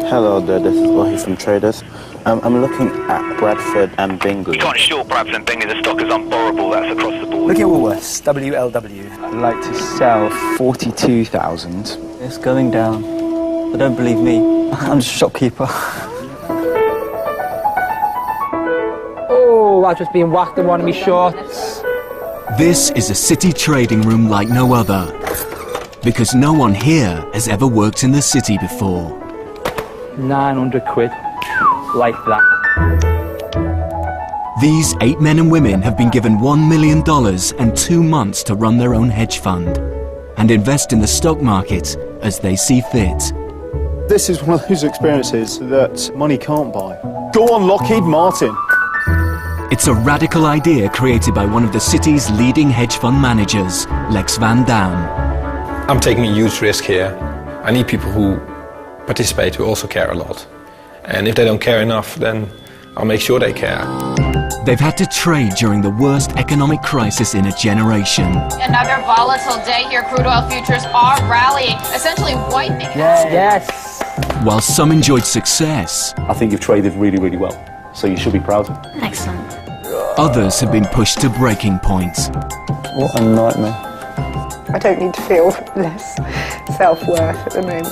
Hello there, this is Ohi from Traders. I'm looking at Bradford and Bingley. You can't short Bradford and Bingley, the stock is unborrowable, that's across the board. Look at Woolworths, WLW. I'd like to sell 42,000. It's going down, but don't believe me. I'm just a shopkeeper. Oh, I've just been whacked in one of my shorts. This is a city trading room like no other, because no one here has ever worked in the city before. 900 quid, like that. These 8 men and women have been given $1 million and 2 months to run their own hedge fund and invest in the stock market as they see fit. This is one of those experiences that money can't buy. Go on, Lockheed Martin. It's a radical idea created by one of the city's leading hedge fund managers, Lex Van Dam. I'm taking a huge risk here. I need people who participate, who also care a lot. And if they don't care enough, then I'll make sure they care. They've had to trade during the worst economic crisis in a generation. Another volatile day here. Crude oil futures are rallying, essentially wiping out. Yes. While some enjoyed success, I think you've traded really, really well, so you should be proud. Excellent. others have been pushed to breaking point. What a nightmare. I don't need to feel less self-worth at the moment.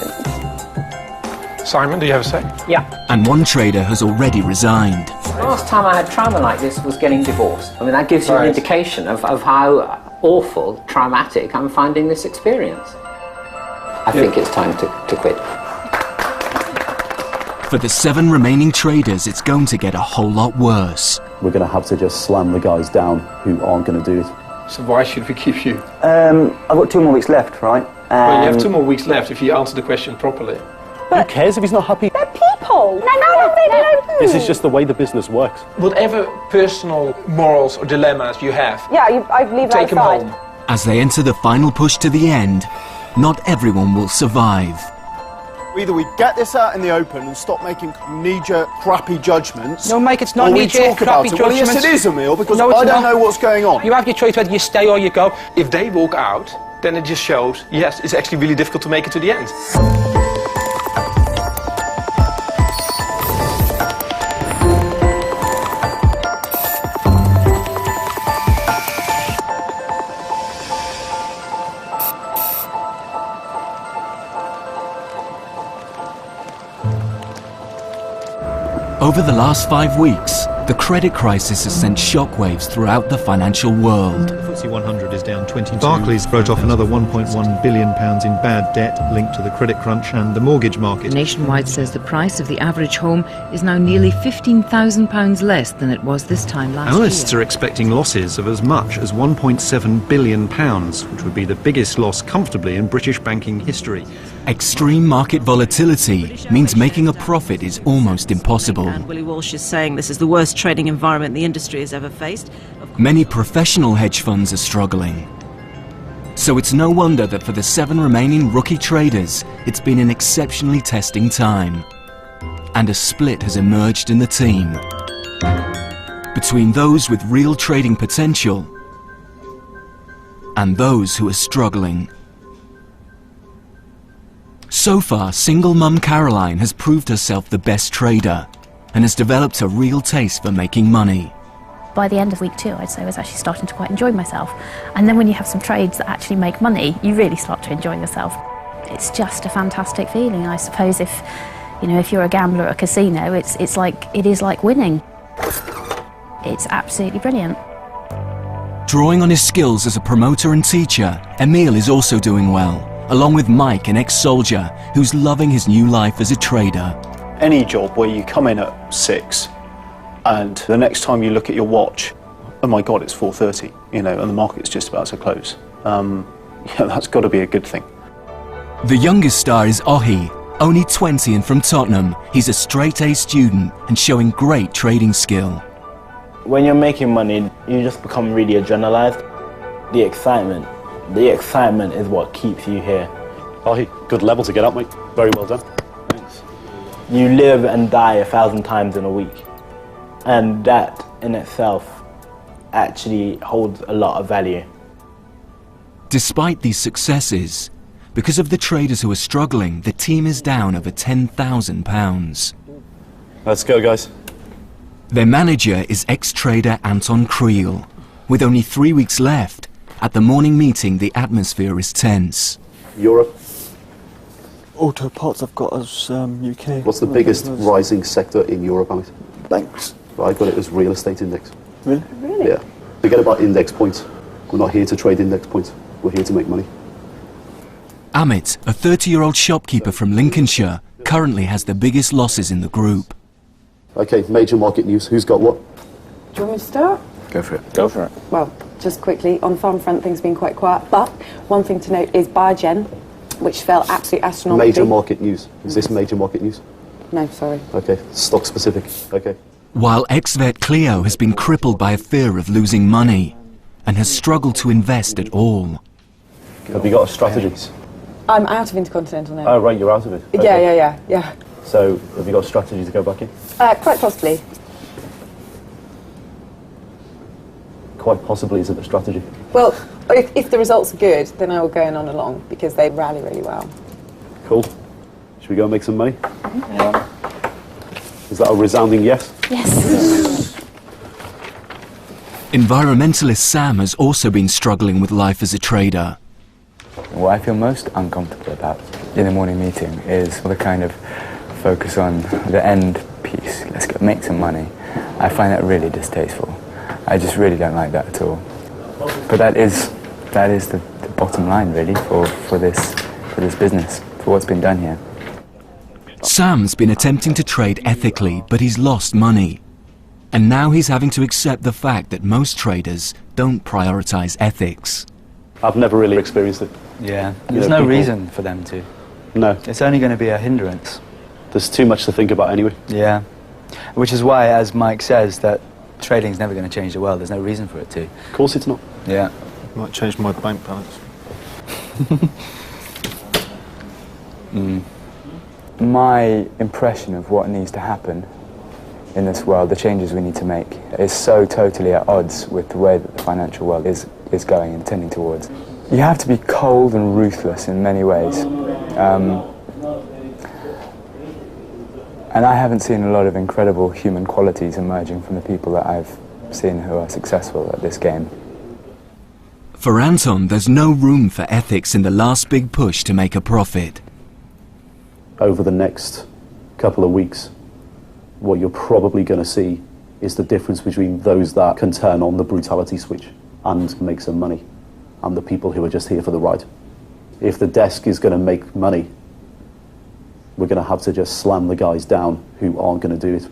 Simon, do you have a say? Yeah. And one trader has already resigned. Last time I had trauma like this was getting divorced. I mean, that gives you an indication of how awful, traumatic I'm finding this experience. I think it's time to quit. For the 7 remaining traders, it's going to get a whole lot worse. We're going to have to just slam the guys down who aren't going to do it. So why should we keep you? I've got 2 more weeks left, right? Well, you have 2 more weeks left if you answer the question properly. Who cares if he's not happy? They're people! No. This is just the way the business works. Whatever personal morals or dilemmas you have, I leave that take them aside. home. As they enter the final push to the end, not everyone will survive. Either we get this out in the open and stop making knee-jerk, crappy judgments. No, Mike, it's not knee-jerk, crappy judgments. Well, yes, it is, Emil, because no, I don't know what's going on. You have your choice whether you stay or you go. If they walk out, then it just shows, yes, it's actually really difficult to make it to the end. Over the last 5 weeks, the credit crisis has sent shockwaves throughout the financial world. The FTSE 100 is down 22. Barclays wrote off another £1.1 billion in bad debt linked to the credit crunch and the mortgage market. Nationwide says the price of the average home is now nearly £15,000 less than it was this time last year. Analysts are expecting losses of as much as £1.7 billion, which would be the biggest loss comfortably in British banking history. Extreme market volatility means making a profit is almost impossible. And Willie Walsh is saying this is the worst trading environment the industry has ever faced. Many professional hedge funds are struggling. So it's no wonder that for the 7 remaining rookie traders, it's been an exceptionally testing time. And a split has emerged in the team between those with real trading potential and those who are struggling. So far, single mum Caroline has proved herself the best trader and has developed a real taste for making money. By the end of week 2, I'd say I was actually starting to quite enjoy myself. And then when you have some trades that actually make money, you really start to enjoy yourself. It's just a fantastic feeling. I suppose if you're a gambler at a casino, it is like winning. It's absolutely brilliant. Drawing on his skills as a promoter and teacher, Emil is also doing well, along with Mike, an ex-soldier who's loving his new life as a trader. Any job where you come in at 6 and the next time you look at your watch, oh my God, it's 4:30, and the market's just about to close. That's got to be a good thing. The youngest star is Ohi, only 20 and from Tottenham. He's a straight-A student and showing great trading skill. When you're making money, you just become really adrenalized. The excitement is what keeps you here. Oh, good level to get up, mate. Very well done. Thanks. You live and die 1,000 times in a week. And that in itself actually holds a lot of value. Despite these successes, Because of the traders who are struggling, the team is down over £10,000. Let's go, guys. Their manager is ex-trader Anton Creel. With only 3 weeks left, at the morning meeting the atmosphere is tense. Europe. Auto parts I've got as UK. What's the biggest rising sector in Europe, Alex? Banks. I got it as real estate index. Really? Really? Yeah. Forget about index points. We're not here to trade index points. We're here to make money. Amit, a 30-year-old shopkeeper from Lincolnshire, currently has the biggest losses in the group. Okay, major market news. Who's got what? Do you want me to start? Go for it. Go for it. Well, just quickly, on the farm front, things have been quite quiet, but one thing to note is Biogen, which fell absolutely astronomically. Major market news. Is this major market news? No, sorry. Okay, stock specific. Okay. While ex-vet Cleo has been crippled by a fear of losing money and has struggled to invest at all. Have you got a strategy? I'm out of Intercontinental now. Oh, right, you're out of it. Okay. Yeah. So, have you got a strategy to go back in? Quite possibly. Quite possibly isn't a strategy. Well, if the results are good, then I will go in on along, because they rally really well. Cool. Should we go and make some money? Yeah. Is that a resounding yes? Yes. Environmentalist Sam has also been struggling with life as a trader. What I feel most uncomfortable about in the morning meeting is the kind of focus on the end piece. Let's go make some money. I find that really distasteful. I just really don't like that at all. But that is the bottom line, really, for this business, for what's been done here. Sam's been attempting to trade ethically, but he's lost money. And now he's having to accept the fact that most traders don't prioritize ethics. I've never really experienced it. Yeah, there's no reason for them to. No. It's only going to be a hindrance. There's too much to think about anyway. Yeah. Which is why, as Mike says, that trading's never going to change the world. There's no reason for it to. Of course it's not. Yeah. Might change my bank balance. My impression of what needs to happen in this world, the changes we need to make, is so totally at odds with the way that the financial world is going and tending towards. You have to be cold and ruthless in many ways. And I haven't seen a lot of incredible human qualities emerging from the people that I've seen who are successful at this game. For Anton, there's no room for ethics in the last big push to make a profit. Over the next couple of weeks, what you're probably going to see is the difference between those that can turn on the brutality switch and make some money, and the people who are just here for the ride. If the desk is going to make money, we're going to have to just slam the guys down who aren't going to do it.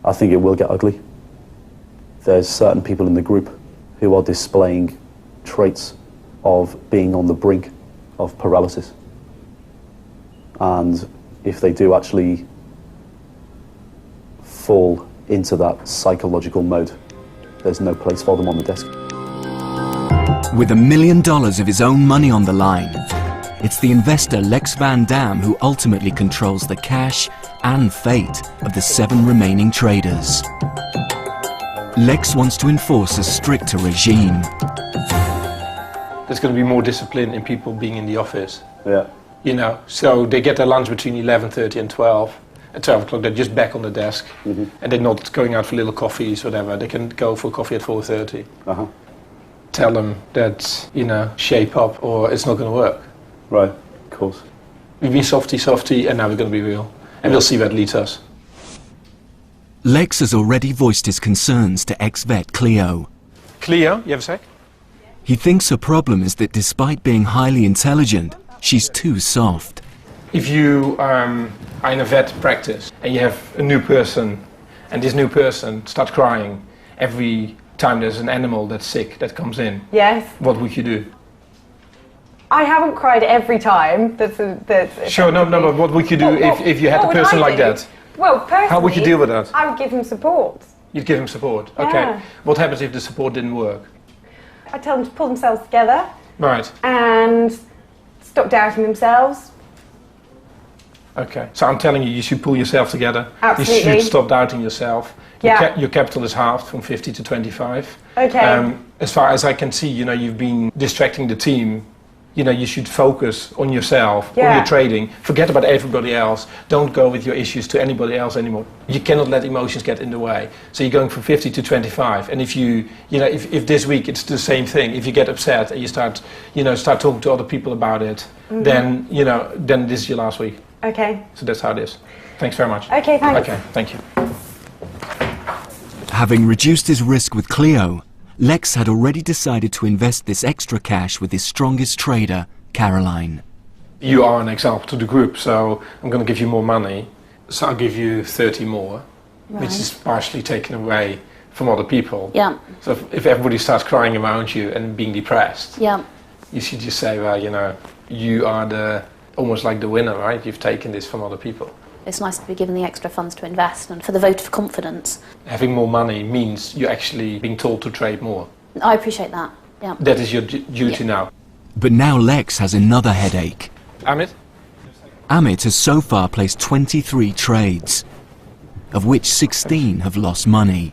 I think it will get ugly. There's certain people in the group who are displaying traits of being on the brink of paralysis. And if they do actually fall into that psychological mode, there's no place for them on the desk. With $1 million of his own money on the line, it's the investor Lex Van Dam who ultimately controls the cash and fate of the 7 remaining traders. Lex wants to enforce a stricter regime. There's going to be more discipline in people being in the office. Yeah. You know, so they get their lunch between 11:30 and 12. At 12 o'clock, they're just back on the desk, and they're not going out for little coffees, whatever. They can go for coffee at 4:30. Tell them that, you know, shape up, or it's not going to work. Right, of course. We've been softy, and now we're going to be real, and we'll see where it leads us. Lex has already voiced his concerns to ex-vet Cleo. Cleo, you have a sec? He thinks her problem is that despite being highly intelligent, she's too soft. If you are in a vet practice and you have a new person, and this new person starts crying every time there's an animal that's sick that comes in, Yes. what would you do? I haven't cried every time. Sure, no, but what would you do if you had a person like that? Well, personally, how would you deal with that? I would give him support. You'd give him support, Yeah. okay. What happens if the support didn't work? I tell them to pull themselves together Right, and stop doubting themselves. okay. So I'm telling you, you should pull yourself together. Absolutely. You should stop doubting yourself. Yeah. Your capital is halved from 50 to 25. Okay. As far as I can see, you know, you've been distracting the team You know, you should focus on yourself, on Yeah. your trading. Forget about everybody else. Don't go with your issues to anybody else anymore. You cannot let emotions get in the way. So you're going from 50 to 25. And if if this week it's the same thing, if you get upset and you start talking to other people about it, Mhm. then this is your last week. Okay. So that's how it is. Thanks very much. Okay, thanks. Okay, thank you. Having reduced his risk with Clio, Lex had already decided to invest this extra cash with his strongest trader, Caroline. You are an example to the group, so I'm going to give you more money. So I'll give you 30 more, which Right. is partially taken away from other people. Yeah. So if everybody starts crying around you and being depressed, Yeah. you should just say, well, you are almost like the winner, right? You've taken this from other people. It's nice to be given the extra funds to invest and for the vote of confidence. Having more money means you're actually being told to trade more. I appreciate that. Yeah. That is your duty now. But now Lex has another headache. Amit? Amit has so far placed 23 trades, of which 16 have lost money.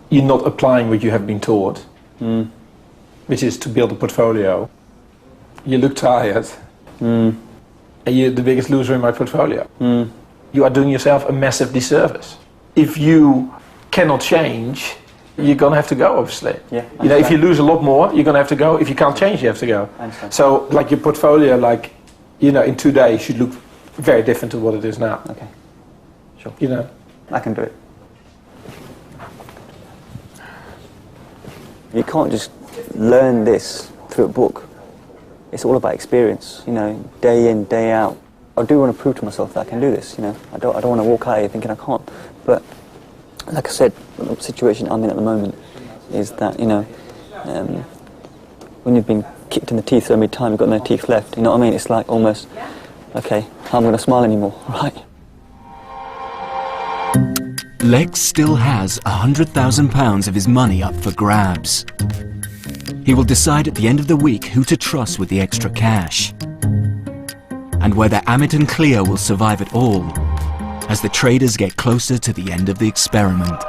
You're not applying what you have been taught, which is to build a portfolio. You look tired. And you're the biggest loser in my portfolio. You are doing yourself a massive disservice. If you cannot change, you're gonna have to go, obviously. Yeah, if you lose a lot more, you're gonna have to go. If you can't change, you have to go. So, like your portfolio, in 2 days should look very different to what it is now. Okay, sure. I can do it. You can't just learn this through a book. It's all about experience, day in, day out. I do want to prove to myself that I can do this, I don't want to walk out here thinking I can't. But like I said, the situation I'm in at the moment is that, when you've been kicked in the teeth so many times, you've got no teeth left, you know what I mean? It's like almost, okay, how am I going to smile anymore, right? Lex still has £100,000 of his money up for grabs. He will decide at the end of the week who to trust with the extra cash, and whether Amit and Clio will survive at all as the traders get closer to the end of the experiment.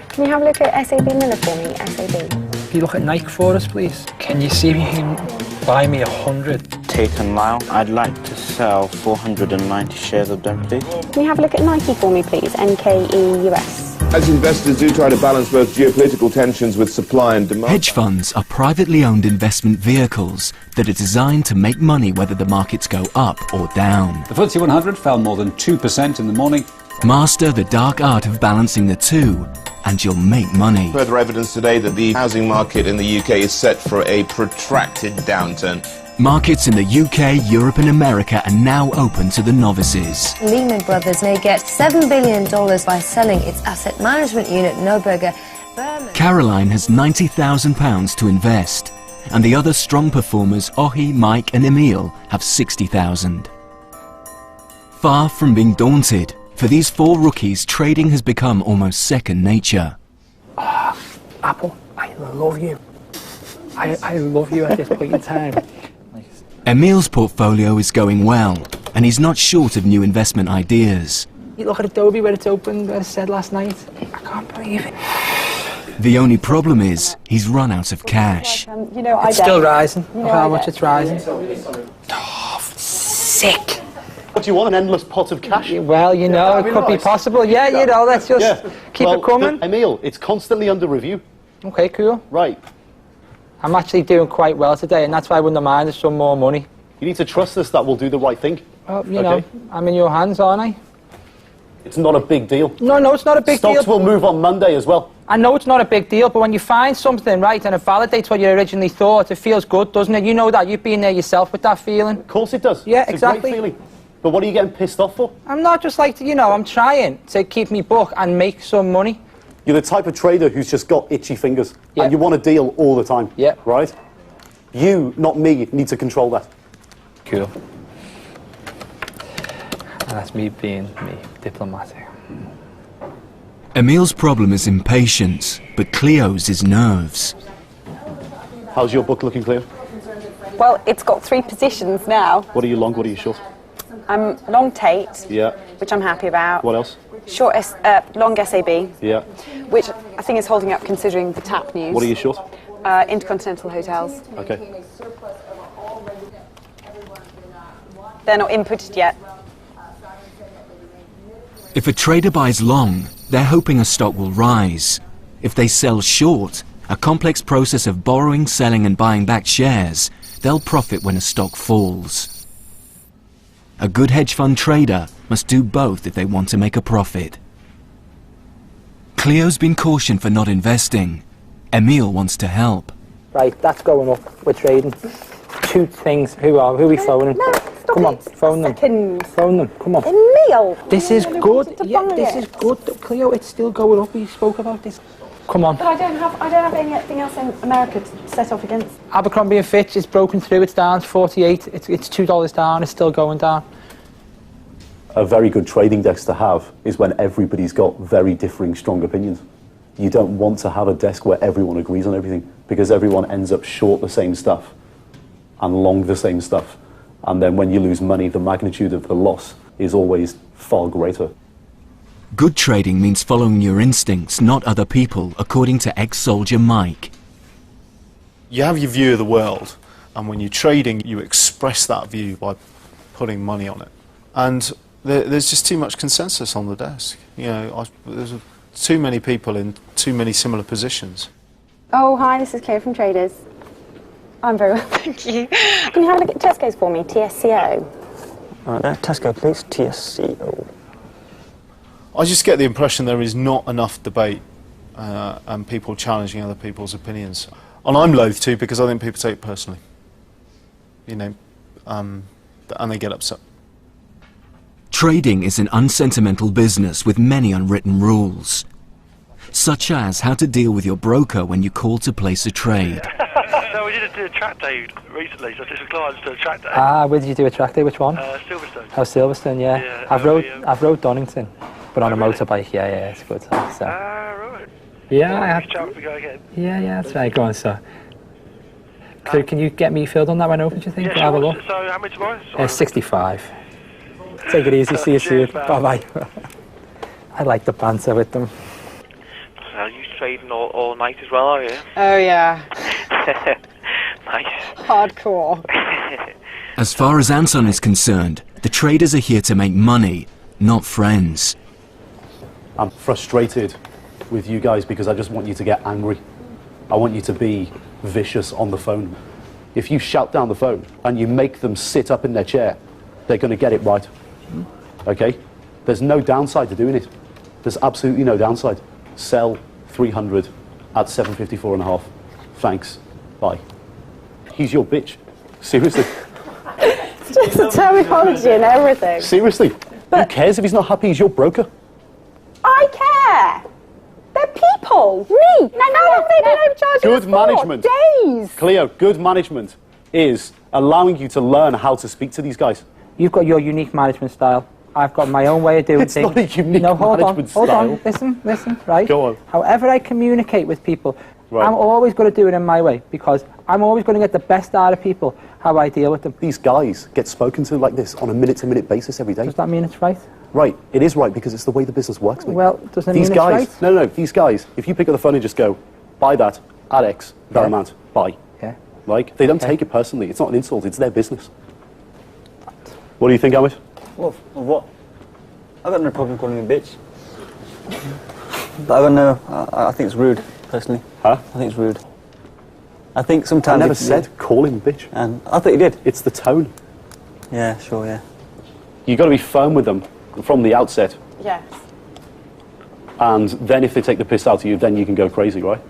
Can you have a look at SAB Miller for me, SAB? Can you look at Nike for us, please? Can you see if you can buy me 100? Tate and Lyle, I'd like to sell 490 shares of them, please. Can you have a look at Nike for me, please? NKE US. As investors do try to balance both geopolitical tensions with supply and demand. Hedge funds are privately owned investment vehicles that are designed to make money whether the markets go up or down. The FTSE 100 fell more than 2% in the morning. Master the dark art of balancing the two, and you'll make money. Further evidence today that the housing market in the UK is set for a protracted downturn. Markets in the UK, Europe and America are now open to the novices. Lehman Brothers may get $7 billion by selling its asset management unit, Neuberger Berman. Caroline has £90,000 to invest, and the other strong performers, Ohi, Mike and Emil, have £60,000. Far from being daunted, for these four rookies, trading has become almost second nature. Apple, I love you. I love you at this point in time. Emil's portfolio is going well, and he's not short of new investment ideas. You look at Adobe where it's opened, as I said last night. I can't believe it. The only problem is, he's run out of cash. It's still rising. Look how much it's rising. Sick. What do you want, an endless pot of cash? Well, it could be possible. Yeah, let's just keep it coming. Emil, it's constantly under review. Okay, cool. Right. I'm actually doing quite well today, and that's why I wouldn't mind there's some more money. You need to trust us that we'll do the right thing. Well, know, I'm in your hands, aren't I? It's not a big deal. No, it's not a big deal. Stocks will move on Monday as well. I know it's not a big deal, but when you find something, right, and it validates what you originally thought, it feels good, doesn't it? You know that. You've been there yourself with that feeling. Of course it does. Yeah, it's exactly. A great feeling. But what are you getting pissed off for? I'm not just like, I'm trying to keep me book and make some money. You're the type of trader who's just got itchy fingers. Yeah. And you want a deal all the time. Yeah. Right? You, not me, need to control that. Cool. And that's me being diplomatic. Emil's problem is impatience, but Cleo's is nerves. How's your book looking, Cleo? Well, it's got 3 positions now. What are you long, what are you short? I'm long Tate, Yeah. which I'm happy about. What else? Long SAB, Yeah. which I think is holding up considering the TAP news. What are you short? Intercontinental hotels. Okay. They're not inputted yet. If a trader buys long, they're hoping a stock will rise. If they sell short, a complex process of borrowing, selling and buying back shares, they'll profit when a stock falls. A good hedge fund trader must do both if they want to make a profit. Cleo's been cautioned for not investing. Emil wants to help. Right, that's going up. We're trading. Two things. Who are we phoning? No, come on, phone them. Phone them. Come on. Emil! This is good. Yeah, this is good. Cleo, it's still going up. We spoke about this. Come on. But I don't have anything else in America to set off against. Abercrombie and Fitch is broken through. It's down to 48. It's $2 down. It's still going down. A very good trading desk to have is when everybody's got very differing strong opinions. You don't want to have a desk where everyone agrees on everything, because everyone ends up short the same stuff and long the same stuff. And then when you lose money, the magnitude of the loss is always far greater. Good trading means following your instincts, not other people, according to ex-soldier Mike. You have your view of the world, and when you're trading, you express that view by putting money on it. And there's just too much consensus on the desk. You know, there's too many people in too many similar positions. Oh, hi, this is Cleo from Traders. I'm very well, thank you. Can you have a look at Tesco's for me, TSCO? Tesco, please. TSCO. I just get the impression there is not enough debate and people challenging other people's opinions. And I'm loath to, because I think people take it personally. You know, and they get upset. Trading is an unsentimental business with many unwritten rules, such as how to deal with your broker when you call to place a trade. No, we did a track day recently, so this clients to a track day. Ah, where did you do a track day? Which one? Silverstone. Oh, Silverstone, yeah. I've rode Donington, but on a motorbike. Yeah, it's good. So. Right. Yeah, I have. Chance to go again. Yeah, that's right. Go on, sir. Can you get me filled on that one open, do you think? Yeah, sure. Have a look. So, how much tomorrow? 65. Take it easy. See you soon. Bye-bye. I like the banter with them. So, you trading all night as well, are you? Oh, yeah. Nice. Hardcore. As far as Anton is concerned, the traders are here to make money, not friends. I'm frustrated with you guys because I just want you to get angry. I want you to be vicious on the phone. If you shout down the phone and you make them sit up in their chair, they're going to get it right. Okay? There's no downside to doing it. There's absolutely no downside. Sell 300 at 754.5. Thanks. Bye. He's your bitch. Seriously. It's just the terminology and everything. Seriously. Who cares if he's not happy? He's your broker. I care. They're people. Me. No, they've been overcharging Good us management. for days. Cleo, good management is allowing you to learn how to speak to these guys. You've got your unique management style. I've got my own way of doing It's things. not a unique hold management on, style. Hold on, listen, right? Go on. However I communicate with people, Right. I'm always going to do it in my way, because I'm always going to get the best out of people, how I deal with them. These guys get spoken to like this on a minute-to-minute basis every day. Does that mean it's right? Right, it is right because it's the way the business works, mate. Well, doesn't These mean guys, it's right? no, these guys, if you pick up the phone and just go, buy that, at X, that amount, buy. Yeah. Like, they don't take it personally. It's not an insult, it's their business. What do you think, Amit? Well, what? I've got no problem calling him a bitch. But I don't know, I think it's rude, personally. Huh? I think it's rude. I think sometimes... I never said call him a bitch. And I thought you did. It's the tone. Yeah, sure, yeah. You've got to be firm with them from the outset. Yes. And then if they take the piss out of you, then you can go crazy, right?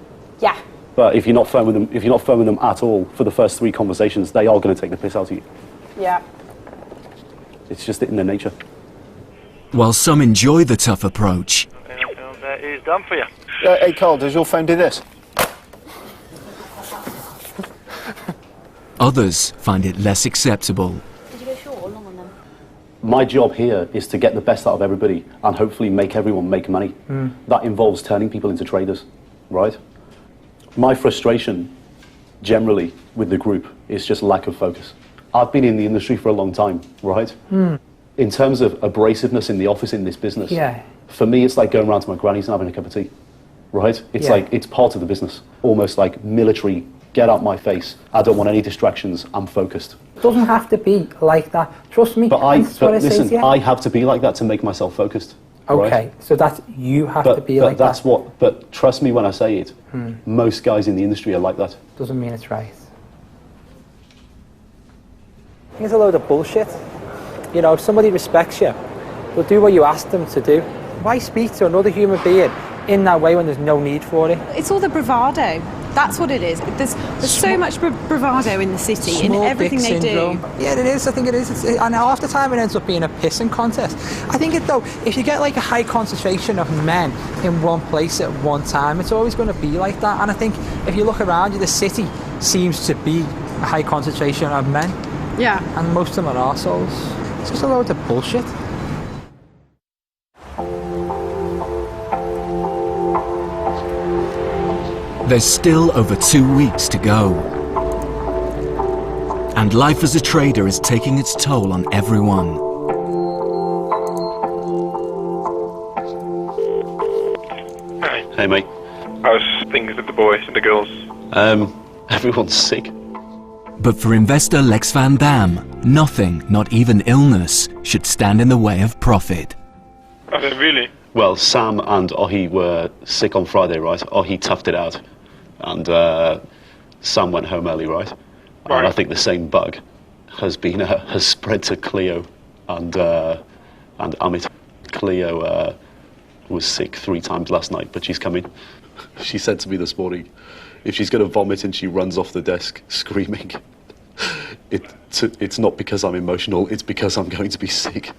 Yeah. But if you're not firm with them, at all for the first 3 conversations, they are going to take the piss out of you. Yeah. It's just in their nature. While some enjoy the tough approach, That is done for you. Hey, Carl, does your phone do this? others find it less acceptable. Did you go short or long on them? My job here is to get the best out of everybody and hopefully make everyone make money. That involves turning people into traders, right? My frustration generally with the group is just lack of focus. I've been in the industry for a long time, right? In terms of abrasiveness in the office in this business, Yeah. for me it's like going around to my granny's and having a cup of tea. right? It's Yeah. like, it's part of the business. Almost like military, get out my face. I don't want any distractions, I'm focused. It doesn't have to be like that. Trust me. But listen, I have to be like that to make myself focused. Okay, right? so that's, you have to be like that's that. But trust me when I say it, most guys in the industry are like that. Doesn't mean it's right. It's a load of bullshit. You know, if somebody respects you, they'll do what you ask them to do. Why speak to another human being in that way when there's no need for it? It's all the bravado. That's what it is. There's so much bravado in the city, in everything they do. Yeah, it is. I think it is. And half the time it ends up being a pissing contest. I think though, if you get like a high concentration of men in one place at one time, it's always going to be like that. And I think if you look around you, the city seems to be a high concentration of men. Yeah. And most of them are arseholes. It's just a load of bullshit. There's still over 2 weeks to go. And life as a trader is taking its toll on everyone. Hi. Hey, mate. How's things with the boys and the girls? Everyone's sick. But for investor Lex Van Dam, nothing, not even illness, should stand in the way of profit. Are they really? Well, Sam and Ohi were sick on Friday, right? Ohi toughed it out. And Sam went home early, right? And I think the same bug has spread to Cleo and Amit. Cleo was sick 3 times last night, but she's coming. She said to me this morning, if she's going to vomit and she runs off the desk screaming, it's not because I'm emotional, it's because I'm going to be sick.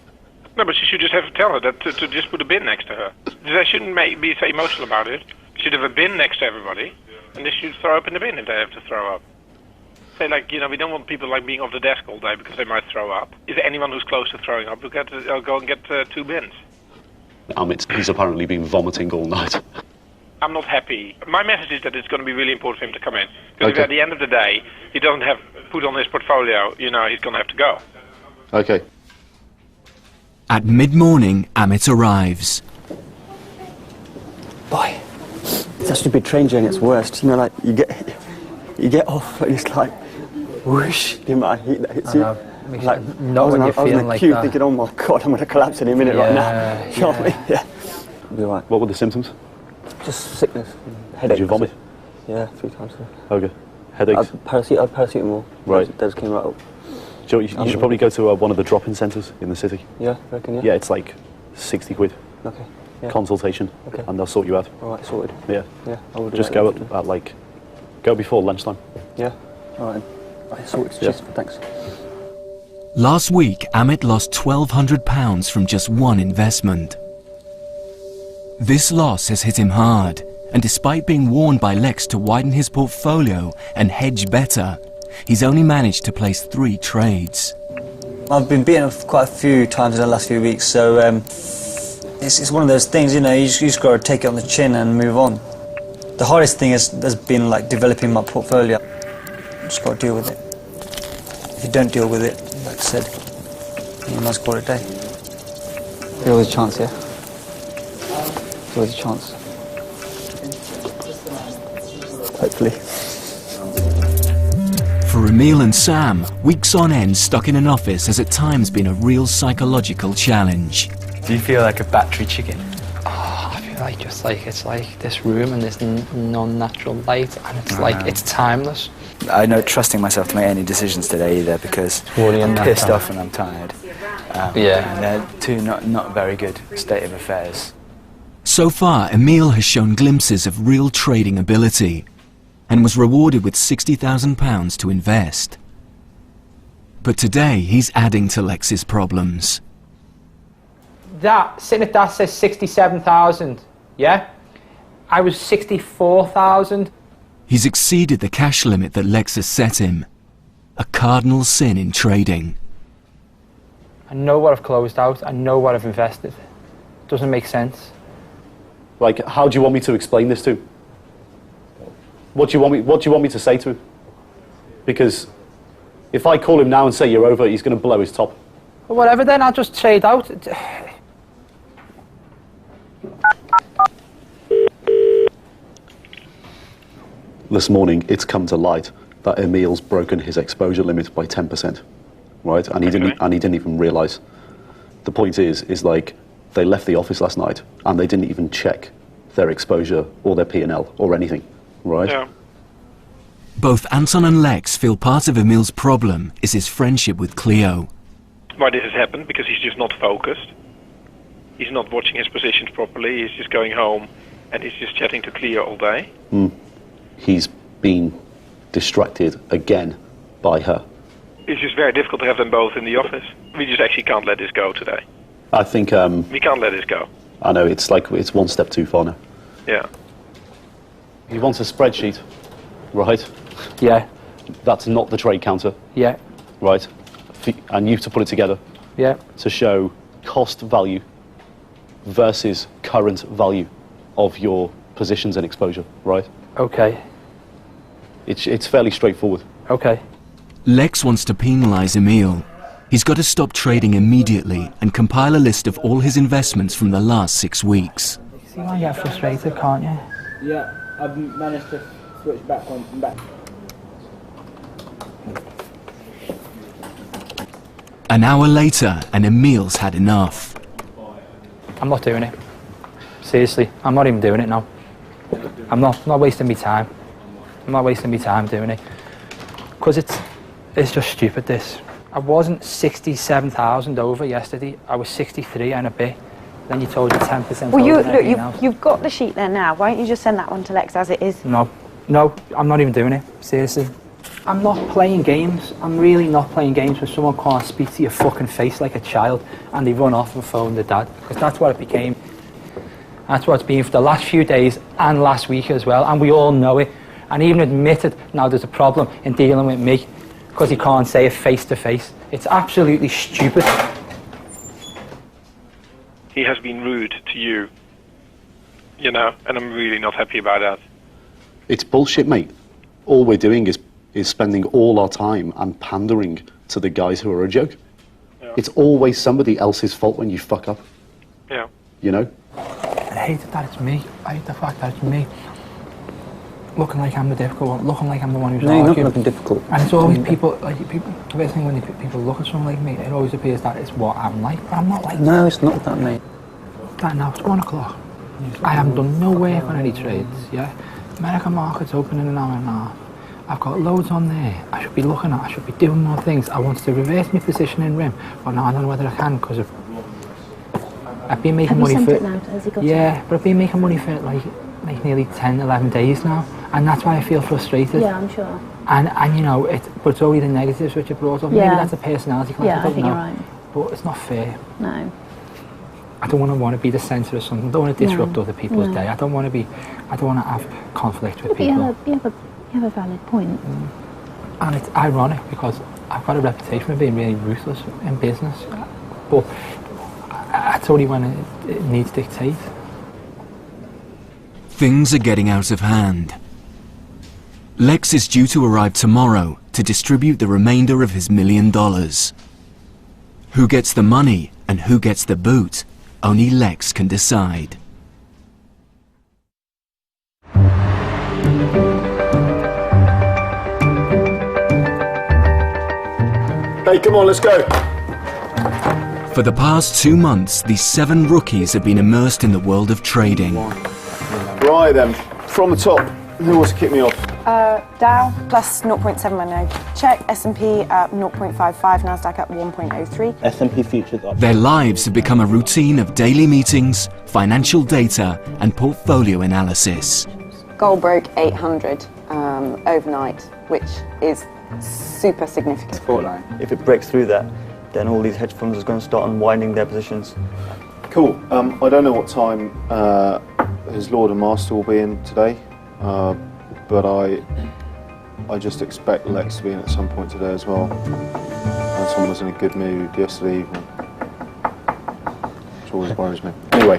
No, but she should just have to tell her that to just put a bin next to her. They shouldn't be so emotional about it. She should have a bin next to everybody, and they should throw up in the bin if they have to throw up. Say, like, you know, we don't want people like being off the desk all day because they might throw up. Is there anyone who's close to throwing up? We'll go and get 2 bins. He's apparently been vomiting all night. I'm not happy. My message is that it's going to be really important for him to come in. Because if at the end of the day he doesn't have put on his portfolio, you know, he's going to have to go. Okay. At mid-morning, Amit arrives. Boy, it's a stupid train journey, it's worst. You know, like, you get off and it's like, whoosh, the amount of heat that hits you. Like, I was in a queue thinking, oh my God, I'm going to collapse any minute right now. You know what I mean? Yeah. Be right. What were the symptoms? Just sickness, headache. Did you vomit? Yeah, 3 times. Okay. Headaches? Paracetamol. Right. Those came right up. You should probably go to one of the drop-in centres in the city. Yeah, I reckon, yeah? Yeah, it's like 60 quid. Okay. Yeah. Consultation. Okay. And they'll sort you out. All right, sorted. Yeah. Yeah, I will do Just that. go go before lunchtime. Yeah. All right. Right, sorted. Yeah. Cheers. Thanks. Last week, Amit lost £1,200 from just one investment. This loss has hit him hard, and despite being warned by Lex to widen his portfolio and hedge better, he's only managed to place 3 trades. I've been beaten quite a few times in the last few weeks, so it's one of those things, you know, you just got to take it on the chin and move on. The hardest thing has been like developing my portfolio. Just got to deal with it. If you don't deal with it, like I said, you must call it a day. There's always a chance, yeah? There's always a chance. Hopefully. For Emil and Sam, weeks on end stuck in an office has at times been a real psychological challenge. Do you feel like a battery chicken? Oh, I feel like it's like this room and this non-natural light, and it's like, it's timeless. I know trusting myself to make any decisions today either, because I'm pissed off and I'm tired. Yeah. And they're 2 not very good state of affairs. So far, Emil has shown glimpses of real trading ability and was rewarded with £60,000 to invest. But today, he's adding to Lex's problems. Sitting at that says 67,000, yeah? I was 64,000. He's exceeded the cash limit that Lex has set him. A cardinal sin in trading. I know what I've closed out, I know what I've invested. Doesn't make sense. Like, how do you want me to explain this to him? What do you want me to say to him? Because if I call him now and say you're over, he's going to blow his top. Well, whatever then, I'll just trade out. this morning it's come to light that Emil's broken his exposure limit by 10%, right? And he didn't even realise. The point is like they left the office last night and they didn't even check their exposure or their P&L or anything, right? Yeah. Both Anton and Lex feel part of Emil's problem is his friendship with Cleo. Why this has happened? Because he's just not focused. He's not watching his positions properly. He's just going home and he's just chatting to Cleo all day. He's been distracted again by her. It's just very difficult to have them both in the office. We just actually can't let this go today. I think we can't let this go. I know it's one step too far now. Yeah. He wants a spreadsheet, right? Yeah. That's not the trade counter. Yeah. Right? And you have to put it together. Yeah. To show cost value versus current value of your positions and exposure, right? Okay. It's fairly straightforward. Okay. Lex wants to penalise Emil. He's got to stop trading immediately and compile a list of all his investments from the last 6 weeks. See why you get frustrated, can't you? Yeah, I've managed to switch back on and back. An hour later, and Emil's had enough. I'm not doing it. Seriously, I'm not even doing it now. I'm not wasting my time. I'm not wasting my time doing it. Because it's just stupid, this. I wasn't 67,000 over yesterday. I was 63 and a bit. Then you told you 10% well, over. you've got the sheet there now. Why don't you just send that one to Lex as it is? No, I'm not even doing it. Seriously. I'm not playing games. I'm really not playing games when someone can't speak to your fucking face like a child and they run off and phone their dad. Because that's what it became. That's what it's been for the last few days and last week as well. And we all know it. And even admitted now there's a problem in dealing with me because he can't say it face to face. It's absolutely stupid. He has been rude to you, you know, and I'm really not happy about that. It's bullshit, mate. All we're doing is spending all our time and pandering to the guys who are a joke. Yeah. It's always somebody else's fault when you fuck up. Yeah. You know? I hate that it's me. I hate the fact that it's me. Looking like I'm the difficult one, looking like I'm the one who's arguing. No, you're not looking difficult. And it's always people, the best thing when people look at someone like me, it always appears that it's what I'm like, but I'm not like No, it's not that, mate. that. Now, it's 1 o'clock. I haven't done no work on any trades, yeah? American market's open in an hour and a half. I've got loads on there. I should be looking at, I should be doing more things. I wanted to reverse my position in RIM, but now I don't know whether I can because I've been making money for... Yeah, but I've been making money for like nearly 10, 11 days now, and that's why I feel frustrated. Yeah, I'm sure. And you know, but it's only the negatives which are brought up. Yeah. Maybe that's a personality clash. Yeah, I think know. you're right. But it's not fair. No. I don't want to be the centre of something. I don't want to disrupt other people's day. I don't want to have conflict with people. You have a valid point. And it's ironic because I've got a reputation of being really ruthless in business, but that's only when it needs dictate. Things are getting out of hand. Lex is due to arrive tomorrow to distribute the remainder of his $1 million. Who gets the money and who gets the boot, only Lex can decide. Hey, come on, let's go. For the past 2 months, these 7 rookies have been immersed in the world of trading. Right then, from the top, who wants to kick me off? Dow plus 0.7 my node. Check. S&P at 0.55, Nasdaq at 1.03. S&P futures up. Their lives have become a routine of daily meetings, financial data, and portfolio analysis. Gold broke 800 overnight, which is super significant. If it breaks through that, then all these hedge funds are going to start unwinding their positions. Cool. I don't know what time his Lord and Master will be in today, but I just expect Lex to be in at some point today as well. And someone was in a good mood yesterday evening, which always worries me. Anyway.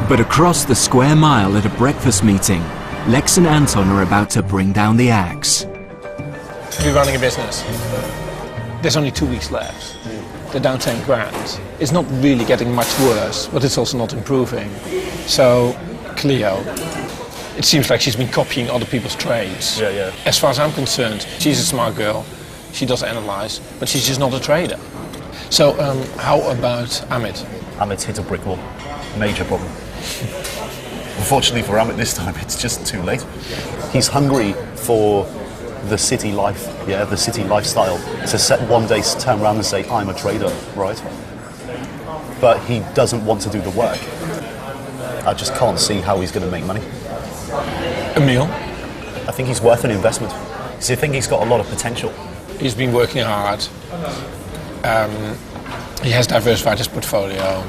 But across the square mile at a breakfast meeting, Lex and Anton are about to bring down the axe. You're running a business. There's only 2 weeks left. They're down 10 grand. It's not really getting much worse, but it's also not improving. So, Cleo, it seems like she's been copying other people's trades. Yeah, yeah. As far as I'm concerned, she's a smart girl. She does analyze, but she's just not a trader. So, how about Amit? Amit's hit a brick wall. Major problem. Unfortunately for Amit this time, it's just too late. He's hungry for the city life, yeah, the city lifestyle. To set one day turn around and say, I'm a trader, right? But he doesn't want to do the work. I just can't see how he's going to make money. Emil? I think he's worth an investment. Because I think he's got a lot of potential. He's been working hard. He has diversified his portfolio.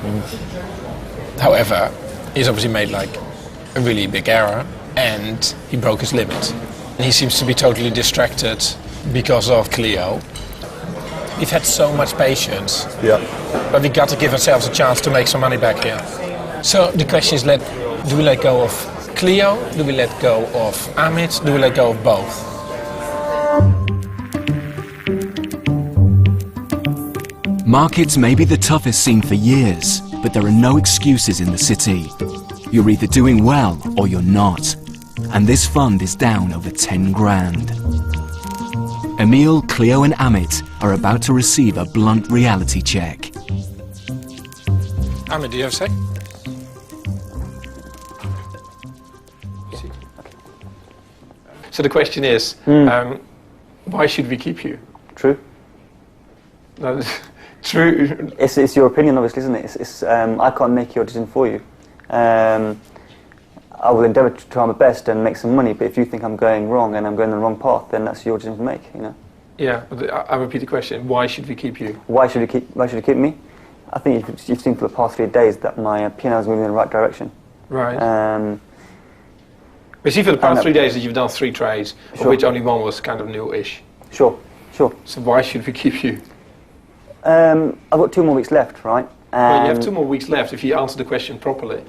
However, he's obviously made like a really big error and he broke his limit. And he seems to be totally distracted because of Clio. We've had so much patience. Yeah. But we got to give ourselves a chance to make some money back here. So the question is, do we let go of Clio? Do we let go of Amit? Do we let go of both? Markets may be the toughest scene for years, but there are no excuses in the city. You're either doing well or you're not. And this fund is down over 10 grand. Emil, Clio and Amit are about to receive a blunt reality check. Amit, do you have a sec? So the question is, why should we keep you? True. No, true. It's your opinion, obviously, isn't it? I can't make your decision for you. I will endeavour to try my best and make some money, but if you think I'm going wrong and I'm going the wrong path, then that's your decision to make, you know. Yeah, but I repeat the question, why should we keep you? Why should you keep me? I think you've seen for the past 3 days that my P&L is moving in the right direction. Right. We see for the past 3 days that you've done 3 trades, of which only one was kind of new-ish. Sure. So why should we keep you? I've got 2 more weeks left, right? Well, you have 2 more weeks left if you answer the question properly.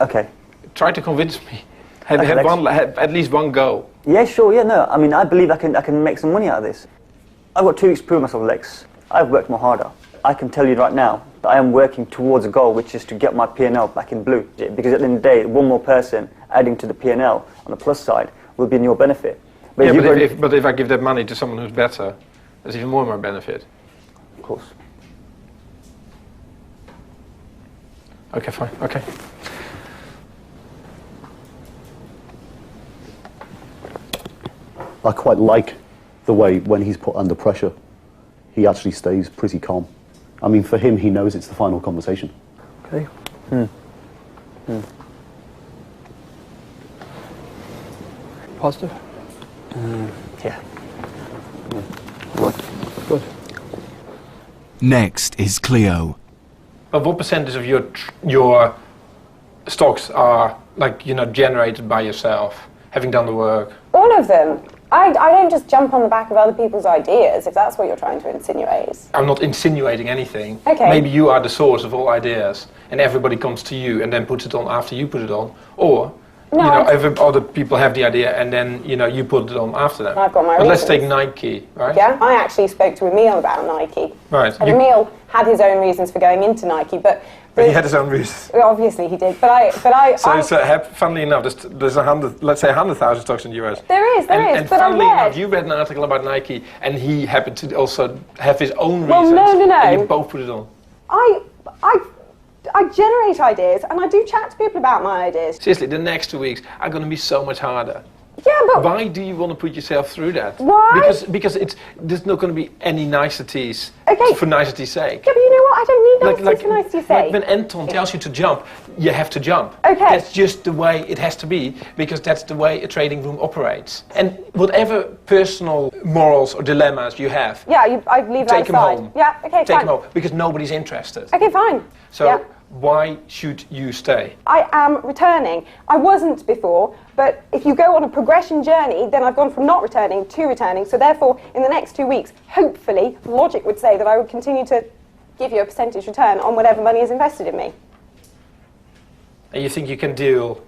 Okay. Try to convince me. Have at least one go. Yeah, sure, yeah, no. I mean, I believe I can make some money out of this. I've got 2 weeks to prove myself, Lex. I've worked more harder. I can tell you right now that I am working towards a goal, which is to get my P&L back in blue. Because at the end of the day, one more person adding to the P&L on the plus side will be in your benefit. But if I give that money to someone who's better, there's even more benefit. Of course. Okay, fine. Okay. I quite like the way when he's put under pressure, he actually stays pretty calm. I mean, for him, he knows it's the final conversation. Okay. Positive? Yeah. Good. Next is Clio. But what percentage of your stocks are generated by yourself, having done the work? All of them. I don't just jump on the back of other people's ideas, if that's what you're trying to insinuate. I'm not insinuating anything. Okay. Maybe you are the source of all ideas, and everybody comes to you and then puts it on after you put it on. Or, other people have the idea and then, you put it on after them. I've got my But let's reasons. take Nike, right? Yeah, I actually spoke to Emil about Nike. Right. And Emil had his own reasons for going into Nike, but he had his own reasons. Obviously he did, Funnily enough, there's 100,000 stocks in the US. There is, And but funnily I read. enough, you read an article about Nike, and he happened to also have his own Well, reasons. no. And you both put it on. I generate ideas, and I do chat to people about my ideas. Seriously, the next 2 weeks are going to be so much harder. Yeah, but why do you want to put yourself through that? Why? Because there's not going to be any niceties for nicety's sake. Yeah, but you know what? I don't need niceties for nicety's sake. Like when Anton tells you to jump, you have to jump. Okay. That's just the way it has to be, because that's the way a trading room operates. And whatever personal morals or dilemmas you have, I leave that take them aside. home. Yeah, okay, Take fine. them home, because nobody's interested. Okay, fine. So Yeah. why should you stay? I am returning. I wasn't before, but if you go on a progression journey, then I've gone from not returning to returning. So therefore, in the next 2 weeks, hopefully, logic would say that I would continue to give you a percentage return on whatever money is invested in me. And you think you can deal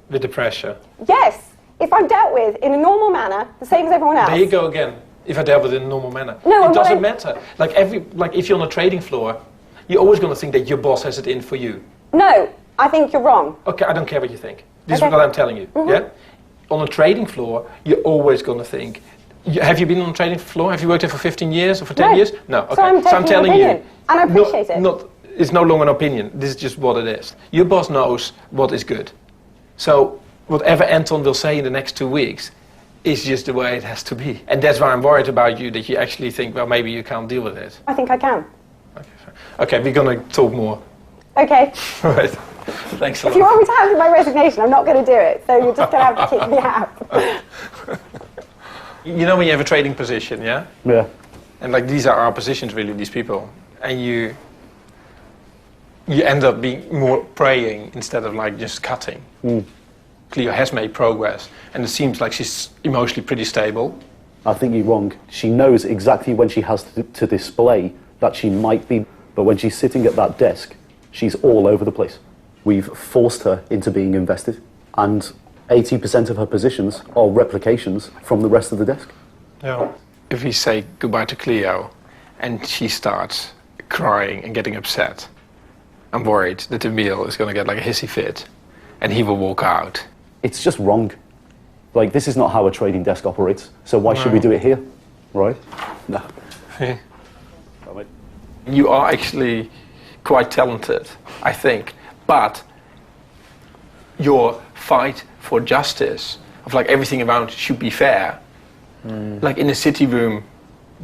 with the pressure? Yes, if I'm dealt with in a normal manner, the same as everyone else. There you go again. If I dealt with it in a normal manner. No, it doesn't matter. Like if you're on a trading floor, you're always going to think that your boss has it in for you. No, I think you're wrong. Okay, I don't care what you think. This is what I'm telling you. Yeah. On a trading floor, you're always going to think. Have you been on a trading floor? Have you worked there for 15 years or for 10 years? No. Okay. So I'm telling you, and I appreciate it. It's no longer an opinion. This is just what it is. Your boss knows what is good. So whatever Anton will say in the next 2 weeks is just the way it has to be. And that's why I'm worried about you, that you actually think, well, maybe you can't deal with it. I think I can. Okay, we're going to talk more. Okay. All right. Thanks a lot. If you want me to hand in my resignation, I'm not going to do it. So you're just going to have to kick me out. You know when you have a trading position, yeah? Yeah. And like these are our positions, really, these people. And you end up being more praying instead of like just cutting. Cleo has made progress, and it seems like she's emotionally pretty stable. I think you're wrong. She knows exactly when she has to display that she might be, but when she's sitting at that desk, she's all over the place. We've forced her into being invested, and 80% of her positions are replications from the rest of the desk. Yeah. If we say goodbye to Cleo, and she starts crying and getting upset, I'm worried that Emil is going to get like a hissy fit, and he will walk out. It's just wrong. Like, this is not how a trading desk operates, so why should we do it here, right? No. You are actually quite talented, I think, but your fight for justice, of like everything around should be fair, like in a city room,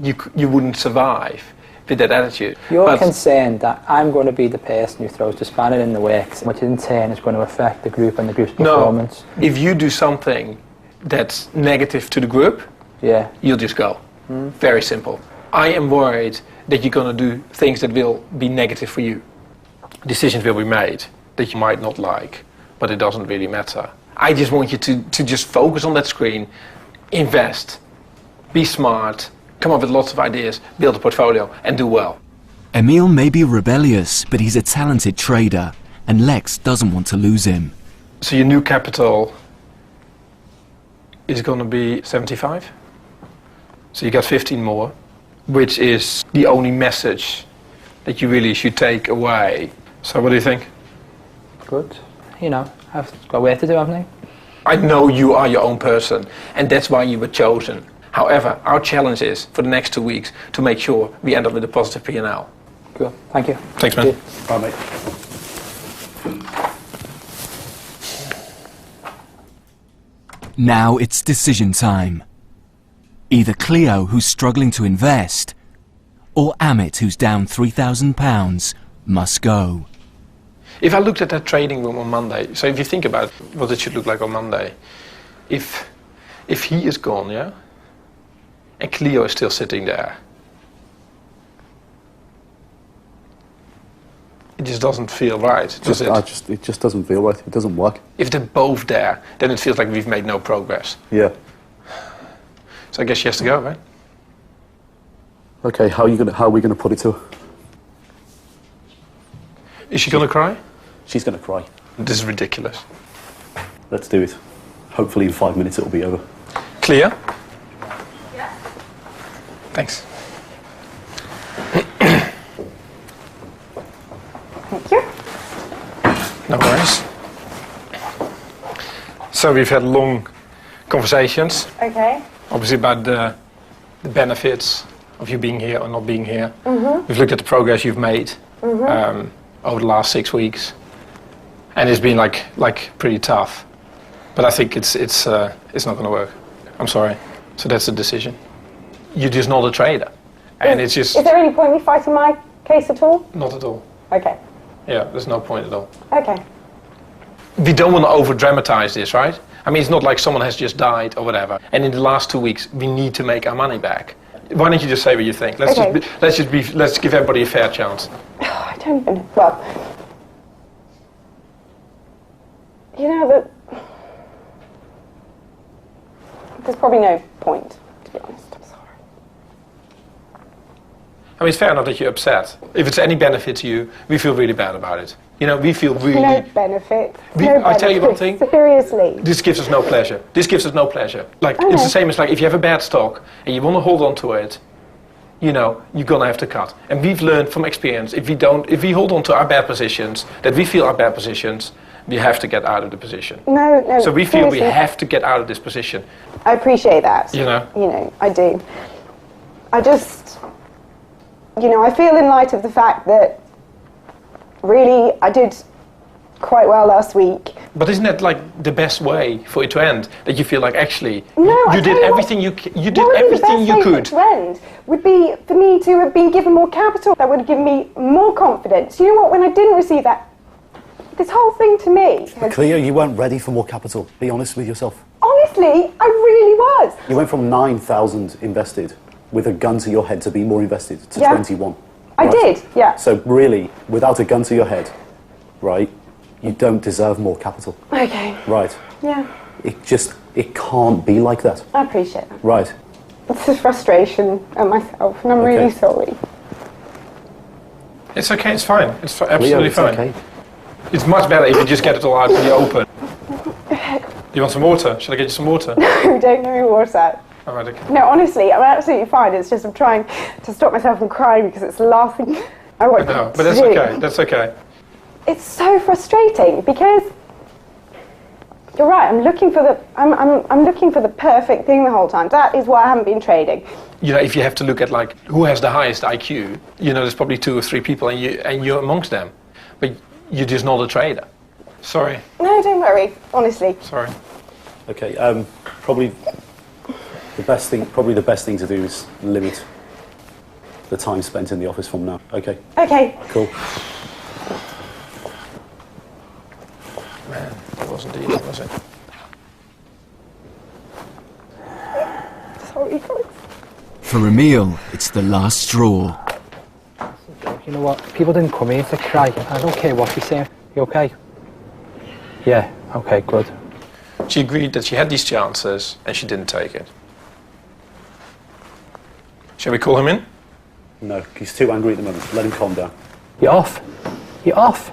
you wouldn't survive with that attitude. You're concerned that I'm going to be the person who throws the spanner in the works, which in turn is going to affect the group and the group's performance. No, if you do something that's negative to the group, you'll just go. Very simple. I am worried that you're going to do things that will be negative for you. Decisions will be made that you might not like, but it doesn't really matter. I just want you to just focus on that screen, invest, be smart, come up with lots of ideas, build a portfolio, and do well. Emil may be rebellious, but he's a talented trader, and Lex doesn't want to lose him. So your new capital is going to be 75? So you got 15 more, which is the only message that you really should take away. So what do you think? Good. You know, I've got work to do, haven't I? I know you are your own person, and that's why you were chosen. However, our challenge is, for the next 2 weeks, to make sure we end up with a positive P&L. Cool. Thank you. Thanks, man. Bye, mate. Now it's decision time. Either Cleo, who's struggling to invest, or Amit, who's down £3,000, must go. If I looked at that trading room on Monday, so if you think about what it should look like on Monday, if he is gone, yeah, and Cleo is still sitting there, it just doesn't feel right, does it? It just doesn't feel right. It doesn't work. If they're both there, then it feels like we've made no progress. Yeah. So I guess she has to go, right? Okay, how are we gonna put it to her? Is she gonna cry? She's gonna cry. This is ridiculous. Let's do it. Hopefully in 5 minutes it'll be over. Clear? Yeah. Thanks. Thank you. No worries. So we've had long conversations. Okay. Obviously about the benefits of you being here or not being here. Mm-hmm. We've looked at the progress you've made over the last 6 weeks, and it's been like pretty tough. But I think it's not going to work. I'm sorry. So that's the decision. You're just not a trader, and it's just. Is there any point in me fighting my case at all? Not at all. Okay. Yeah, there's no point at all. Okay. We don't want to over-dramatize this, right? I mean, it's not like someone has just died or whatever. And in the last 2 weeks, we need to make our money back. Why don't you just say what you think? Let's give everybody a fair chance. I don't even. Well, you know that there's probably no point, to be honest. I'm sorry. I mean, it's fair enough that you're upset. If it's any benefit to you, we feel really bad about it. You know, we feel really. No benefit. I tell you one thing. Seriously. This gives us no pleasure. This gives us no pleasure. Like, it's the same as like if you have a bad stock and you want to hold on to it, you know, you're gonna have to cut. And we've learned from experience, if we hold on to our bad positions, that we feel are bad positions, You have to get out of the position. No, no. So we feel we seriously. have to get out of this position. I appreciate that. You know? You know, I do. I just, you know, I feel in light of the fact that really I did quite well last week. But isn't that like the best way for it to end? That you feel like actually No, you did everything you did everything you could. To end would be for me to have been given more capital. That would have given me more confidence. You know what? When I didn't receive that, this whole thing to me. Cleo, you weren't ready for more capital. Be honest with yourself. Honestly, I really was. You went from 9,000 invested with a gun to your head to be more invested to Yeah. 21. I right? did, yeah. So really, without a gun to your head, right, you don't deserve more capital. Okay. Right. Yeah, It can't be like that. I appreciate that. Right. It's a frustration at myself, and I'm Okay. really sorry. It's okay, it's fine. It's absolutely it's fine. okay. It's much better if you just get it all out in the open. You want some water? Should I get you some water? No, don't give me water. All right, okay. No, honestly, I'm absolutely fine. It's just I'm trying to stop myself from crying because it's the last thing I want No, to but that's do. okay. That's okay. It's so frustrating because you're right. I'm looking for the perfect thing the whole time. That is why I haven't been trading. You know, if you have to look at like who has the highest IQ, you know, there's probably 2 or 3 people, and you're amongst them, but you're just not a trader. Sorry. No, don't worry. Honestly. Sorry. Okay. Probably the best thing to do is limit the time spent in the office from now. Okay. Okay. Cool. Man, that wasn't easy, was it? Sorry, guys. For Emil, it's the last straw. You know what? People didn't come here to cry. I don't care what you're saying. You okay? Yeah, okay, good. She agreed that she had these chances and she didn't take it. Shall we call him in? No, he's too angry at the moment. Let him calm down. You're off. You're off.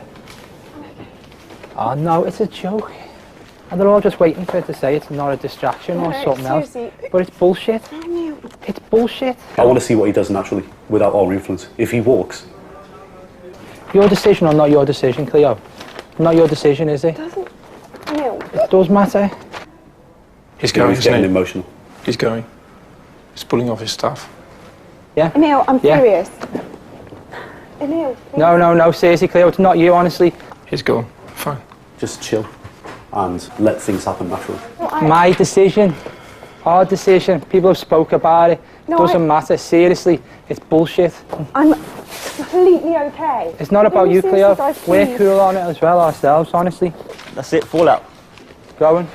Oh no, it's a joke. And they're all just waiting for it to say it's not a distraction or something else. But it's bullshit. It's bullshit. I want to see what he does naturally, without our influence. If he walks, Your decision or not your decision, Cleo? Not your decision, is it? It does matter. He's going, he's getting emotional. He's going. He's pulling off his stuff. Yeah? Emil, I'm Yeah. furious. Emil. No, seriously, Cleo, it's not you, honestly. He's gone. Fine. Just chill and let things happen naturally. My decision. Our decision. People have spoke about it. No, Doesn't matter. Seriously, it's bullshit. I'm completely okay. It's not about Can you, Cleo. guys, We're please? cool on it as well ourselves, honestly. That's it, fallout. Going.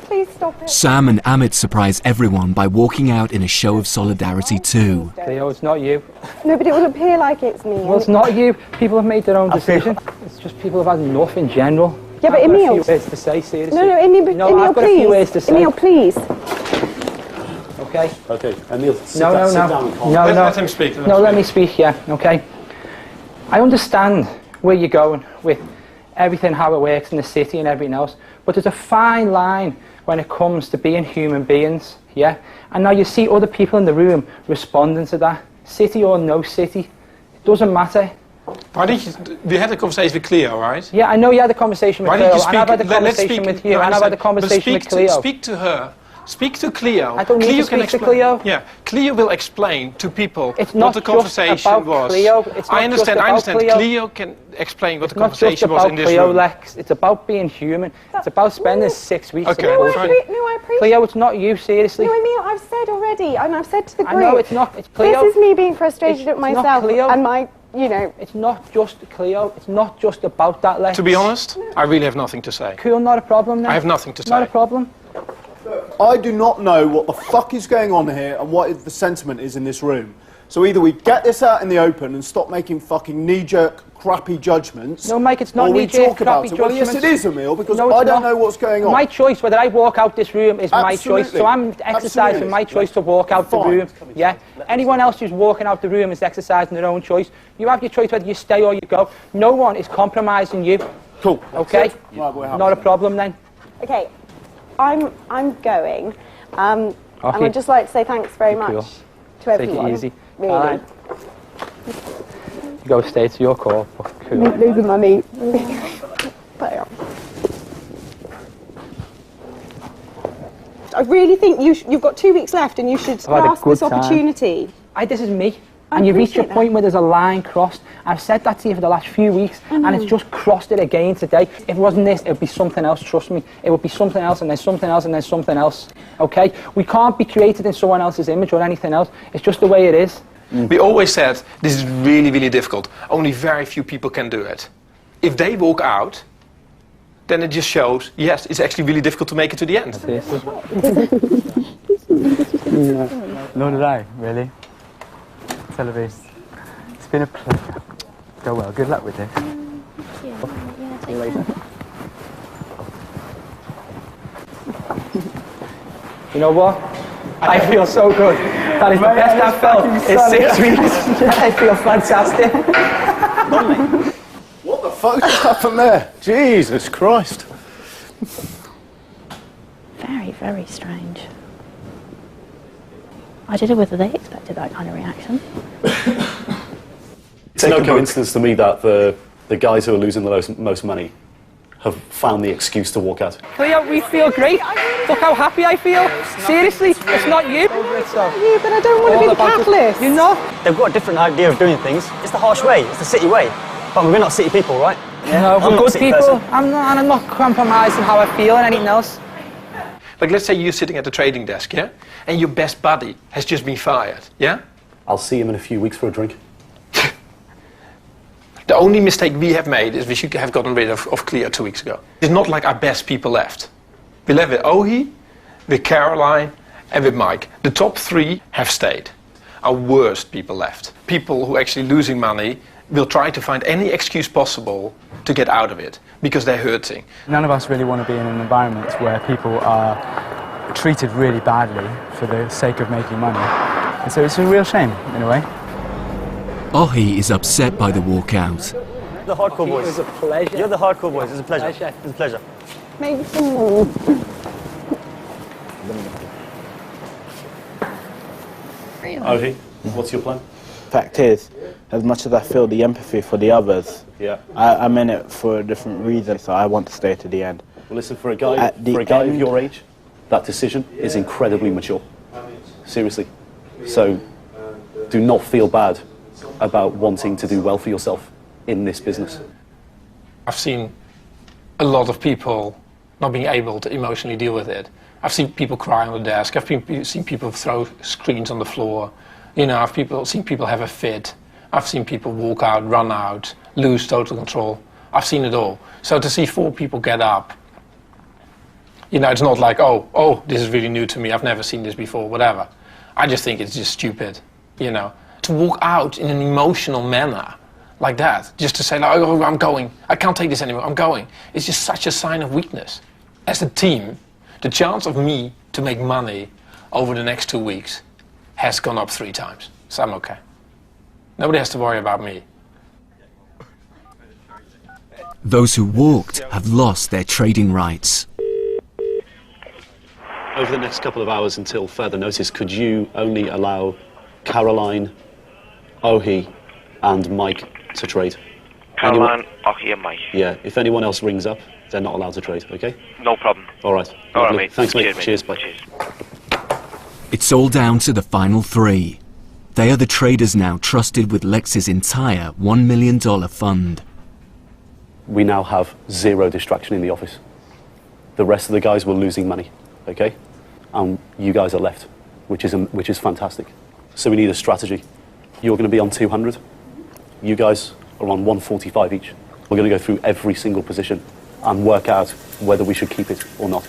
Please stop it. Sam and Amit surprise everyone by walking out in a show of solidarity too. Cleo, it's not you. No, but it will appear like it's me. Well, it's not you. People have made their own decision. It's just people have had enough in general. Yeah, but I've got a Emil. few words to say, seriously. No, Emil, No, Emil, I've got please. a few words to say. Emil, please. Okay. Okay, Emil, sit No, down and calm down. Let him speak. Let me speak, yeah, okay. I understand where you're going with everything, how it works in the city and everything else, but there's a fine line when it comes to being human beings, yeah? And now you see other people in the room responding to that, city or no city, it doesn't matter. Why did you... We had a conversation with Cleo, right? Yeah, I know you had a conversation with Why Cleo, did you speak... and I've had a let's conversation speak, with you, no, and I've had a but conversation with Cleo. Speak to her. Speak to Cleo. I don't need to Cleo speak to Cleo. Yeah, Cleo will explain to people It's what not the just conversation about was. Cleo. It's not I understand. just about Cleo. Cleo can explain what the Not just conversation was about in this Cleo, room. Lex. It's about being human. It's about spending 6 weeks. Okay, in bullshit. I appreciate. Cleo, it's not you, seriously. No, Emil, I've said already, and I've said to the I group. know it's not. It's Cleo. This is me being frustrated at It's not myself Cleo. and my, you know. It's not just Cleo. It's not just about that, Lex. To be honest, I really have nothing to say. Cool, not a problem then. I have nothing to say. Not a problem. I do not know what the fuck is going on here and what the sentiment is in this room. So either we get this out in the open and stop making fucking knee-jerk, crappy judgments. No, Mike, it's not or we knee-jerk, talk about crappy it. Well, yes, it judgments. is, Emil, because No, it's I don't not. know what's going on. My choice, whether I walk out this room, is my Absolutely. choice. So I'm exercising Absolutely. my choice to walk out the Fine. room. Yeah. Anyone else who's walking out the room is exercising their own choice. You have your choice whether you stay or you go. No one is compromising you. Cool. Okay. Right, we're happy Not a then. problem then. Okay, I'm going. And Okay. I'd just like to say thanks very much Cool. to Take everyone. it easy. Really. All right. You go stay, it's your call. Cool. Lose the money. Bye. left. I really think you've got 2 weeks left and you should grasp this opportunity. This is me. And you reach a point where there's a line crossed. I've said that to you for the last few weeks, and it's just crossed it again today. If it wasn't this, it would be something else, trust me. It would be something else, and then something else, and then something else. Okay? We can't be created in someone else's image or anything else. It's just the way it is. We always said, this is really, really difficult. Only very few people can do it. If they walk out, then it just shows, yes, it's actually really difficult to make it to the end. Nor did I, really. Televis. It's been a pleasure. Go well. Good luck with this. See you later. You know what? I feel so good. That is the best I've felt in 6 weeks. I feel fantastic. What the fuck just happened there? Jesus Christ. Very, very strange. I don't know whether they expected that kind of reaction. It's no coincidence to me that the guys who are losing the most money have found the excuse to walk out. Cleo, we feel great. Look how happy I feel. Seriously, it's not you. Yeah, but I don't want to be the catalyst. You know? They've got a different idea of doing things. It's the harsh way. It's the city way. But we're not city people, right? No, we're good people. I'm not compromising how I feel and anything else. Like, let's say you're sitting at the trading desk, yeah? And your best buddy has just been fired, yeah? I'll see him in a few weeks for a drink. The only mistake we have made is we should have gotten rid of Cleo 2 weeks ago. It's not like our best people left. We left with Ohi, with Caroline, and with Mike. The top 3 have stayed. Our worst people left. People who are actually losing money will try to find any excuse possible to get out of it, because they're hurting. None of us really want to be in an environment where people are treated really badly for the sake of making money. And so it's a real shame, in a way. Ohi is upset by the walkout. The hardcore boys. It was a pleasure. You're the hardcore boys. It's a pleasure. It's a pleasure. Maybe some more. Ohi, what's your plan? Fact is, as much as I feel the empathy for the others, I'm in it for a different reason, so I want to stay to the end. Well, listen, for a guy of your age, that decision is incredibly mature. Seriously. So, do not feel bad about wanting to do well for yourself in this business. I've seen a lot of people not being able to emotionally deal with it. I've seen people cry on the desk. I've seen people throw screens on the floor. You know, I've seen people have a fit. I've seen people walk out, run out, lose total control. I've seen it all. So to see 4 people get up, you know, it's not like, oh, this is really new to me. I've never seen this before, whatever. I just think it's just stupid, you know. To walk out in an emotional manner like that, just to say, like, oh, I'm going. I can't take this anymore. I'm going. It's just such a sign of weakness. As a team, the chance of me to make money over the next 2 weeks has gone up 3 times. So I'm okay. Nobody has to worry about me. Those who walked have lost their trading rights. Over the next couple of hours until further notice, could you only allow Caroline, Ohi and Mike to trade? Caroline, Ohi and Mike. Yeah, if anyone else rings up, they're not allowed to trade, okay? No problem. All right. All right, mate. Thanks, mate. Cheers, Cheers, bye. Cheers. It's all down to the final 3. They are the traders now trusted with Lex's entire $1 million fund. We now have 0 distraction in the office. The rest of the guys were losing money, okay? And you guys are left, which is fantastic. So we need a strategy. You're going to be on 200. You guys are on 145 each. We're going to go through every single position and work out whether we should keep it or not.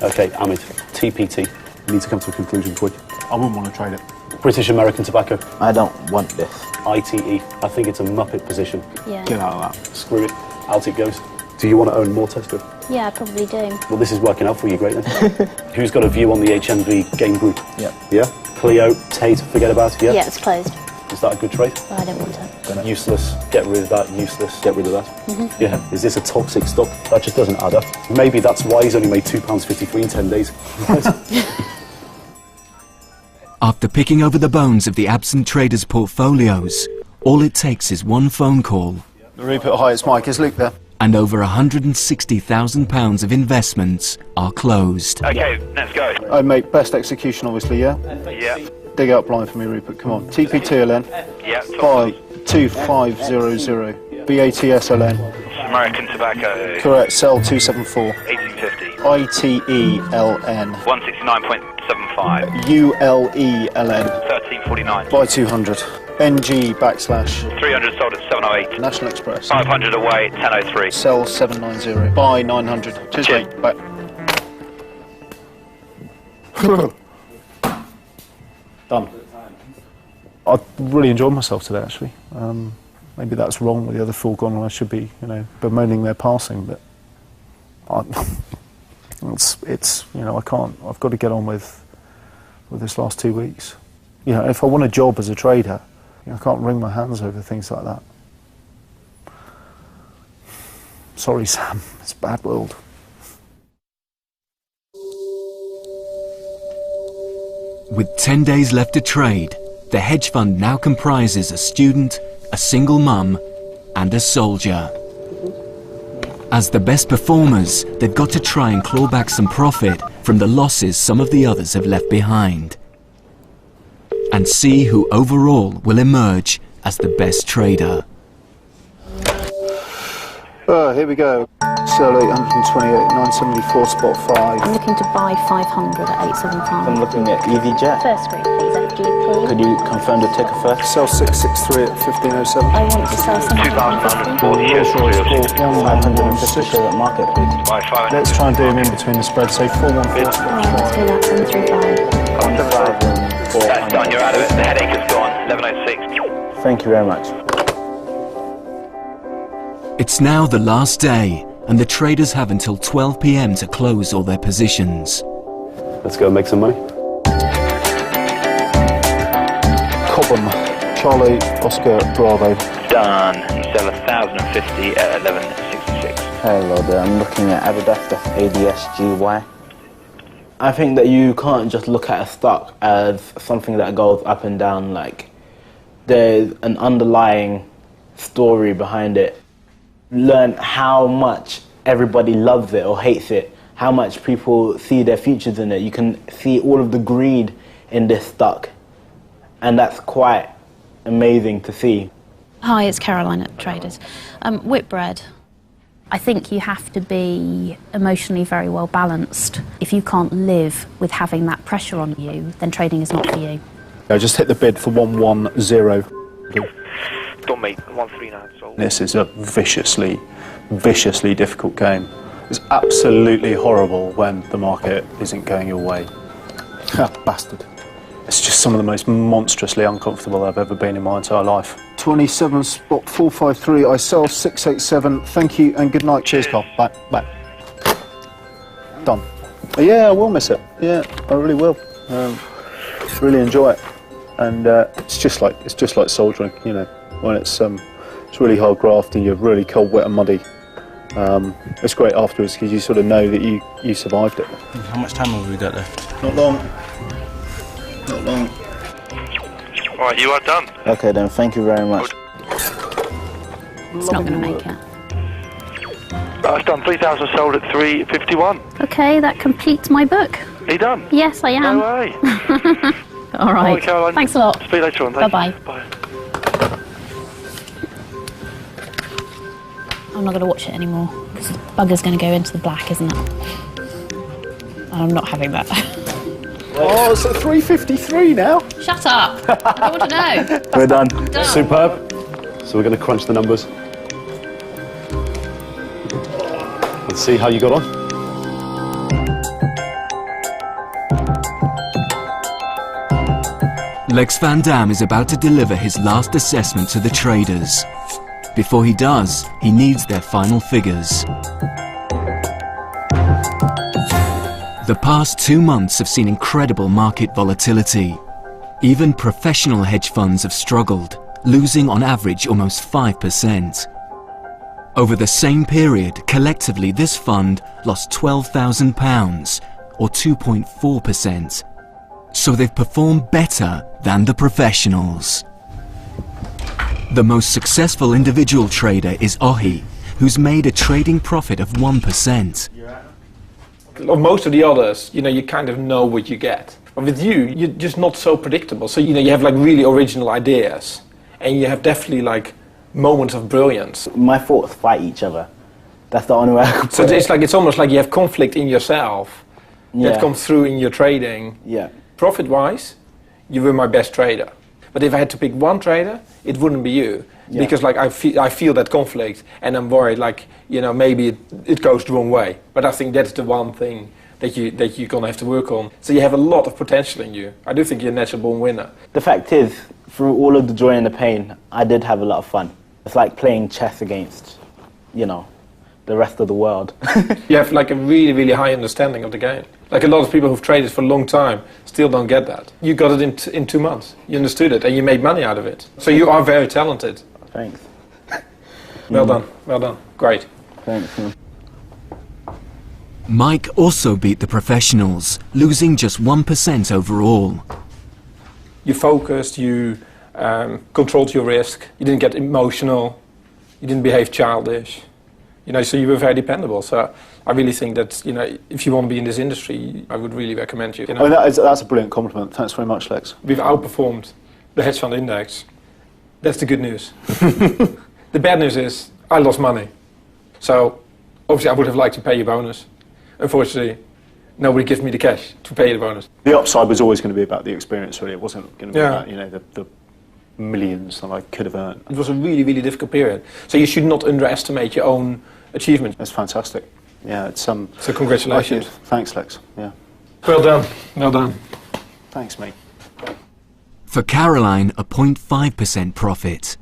Okay, Amit, TPT. We need to come to a conclusion quick. I wouldn't want to trade it. British American Tobacco. I don't want this. ITE. I think it's a muppet position. Yeah. Get out of that. Screw it. Out it goes. Do you want to own more Tesco? Yeah, I probably do. Well, this is working out for you great then. Who's got a view on the HMV game group? Yeah. Yeah? Cleo, Tate, forget about it, yeah? Yeah, it's closed. Is that a good trade? Well, I don't want it. Useless, get rid of that, useless, get rid of that. Mhm. Yeah, is this a toxic stock? That just doesn't add up. Maybe that's why he's only made £2.53 in 10 days. After picking over the bones of the absent traders' portfolios, all it takes is one phone call. Rupert, hi, it's Mike. Is Luke there? and over £160,000 of investments are closed. Okay, let's go. Oh, mate, best execution, obviously, yeah? Yeah. Dig out blind for me, Rupert, come on. TP2LN. Yeah. Buy 2500. BATSLN. American Tobacco. Correct, sell 274. 1850. ITELN. 169.75. ULELN. 1349. Buy 200. NG backslash. 300 sold at 708. National Express. 500 away, 1003. Sell 790. Buy 900. Cheers, mate. Bye. Done. I really enjoyed myself today, actually. Maybe that's wrong with the other full gone, and I should be, bemoaning their passing. But it's I can't. I've got to get on with this last 2 weeks. If I want a job as a trader, I can't wring my hands over things like that. Sorry, Sam. It's a bad world. With 10 days left to trade, the hedge fund now comprises a student, a single mum, and a soldier. As the best performers, they've got to try and claw back some profit from the losses some of the others have left behind, and see who overall will emerge as the best trader. Here we go. Sell 828, 974, spot 5. I'm looking to buy 500 at 875. I'm looking at EasyJet. First group, please, FGP. Could you confirm the ticker first? Sell 663 at 1507. I want to sell something. 2,140 shares. 550 shares at market, please. Buy 500. Let's try and do him in between the spread, say 414. Let's do that, 735. That's done, you're out of it. The headache is gone. 1106. Thank you very much. It's now the last day, and the traders have until 12 p.m. to close all their positions. Let's go make some money. Cobham, Charlie, Oscar, Bravo. Done. You sell 1,050 at 1166. Hello there, I'm looking at Adidas, that's ADSGY. I think that you can't just look at a stock as something that goes up and down. Like, there's an underlying story behind it. Learn how much everybody loves it or hates it, how much people see their futures in it. You can see all of the greed in this stock, and that's quite amazing to see. Hi, it's Caroline at Traders. Whitbread. I think you have to be emotionally very well balanced. If you can't live with having that pressure on you, then trading is not for you. I just hit the bid for 110. Don't make 139 sold. This is a viciously difficult game. It's absolutely horrible when the market isn't going your way. Bastard. It's just some of the most monstrously uncomfortable I've ever been in my entire life. 27 spot 453. I sell 687. Thank you and good night. Cheers, Carl. Bye. Done. Yeah, I will miss it. Yeah, I really will. Really enjoy it. And it's just like soldiering, when it's really hard graft and you're really cold, wet and muddy. It's great afterwards because you sort of know that you survived it. How much time have we got left? Not long. Not long. Alright, you are done. Okay then, thank you very much. It's not going to make it. I've done 3,000 sold at 351. Okay, that completes my book. Are you done? Yes, I am. No way. All right. Caroline. Thanks a lot. Speak later on. Bye-bye. Bye. I'm not going to watch it anymore because the bugger's going to go into the black, isn't it? And I'm not having that. Oh, it's at 353 now. Shut up! I don't want to know. We're done. Done. Superb. So we're going to crunch the numbers. Let's see how you got on. Lex Van Dam is about to deliver his last assessment to the traders. Before he does, he needs their final figures. The past 2 months have seen incredible market volatility. Even professional hedge funds have struggled, losing on average almost 5%. Over the same period, collectively this fund lost £12,000, or 2.4%. So they've performed better than the professionals. The most successful individual trader is Ohi, who's made a trading profit of 1%. Most of the others, you kind of know what you get. But with you, you're just not so predictable. So, you have like really original ideas. And you have definitely like moments of brilliance. My thoughts fight each other. That's the only way I could put it. So it's almost like you have conflict in yourself that comes through in your trading. Yeah. Profit-wise, you were my best trader. But if I had to pick one trader, it wouldn't be you. Yeah. Because like I feel that conflict, and I'm worried like, maybe it goes the wrong way. But I think that's the one thing that you're gonna have to work on. So you have a lot of potential in you. I do think you're a natural born winner. The fact is, through all of the joy and the pain, I did have a lot of fun. It's like playing chess against, the rest of the world. You have like a really, really high understanding of the game. Like a lot of people who've traded for a long time still don't get that. You got it in 2 months. You understood it and you made money out of it. So you are very talented. Thanks. Well done, well done. Great. Thanks. Man. Mike also beat the professionals, losing just 1% overall. You focused, you controlled your risk, you didn't get emotional, you didn't behave childish. So you were very dependable. So I really think that, if you want to be in this industry, I would really recommend you. That's a brilliant compliment. Thanks very much, Lex. We've outperformed the hedge fund index. That's the good news. The bad news is I lost money. So obviously I would have liked to pay you a bonus. Unfortunately, nobody gives me the cash to pay the bonus. The upside was always going to be about the experience, really. It wasn't going to be about, the millions that I could have earned. It was a really, really difficult period. So you should not underestimate your own achievement. That's fantastic. Yeah, it's So congratulations. Thanks, Lex. Yeah. Well done. Well done. Thanks, mate. For Caroline, a 0.5% profit.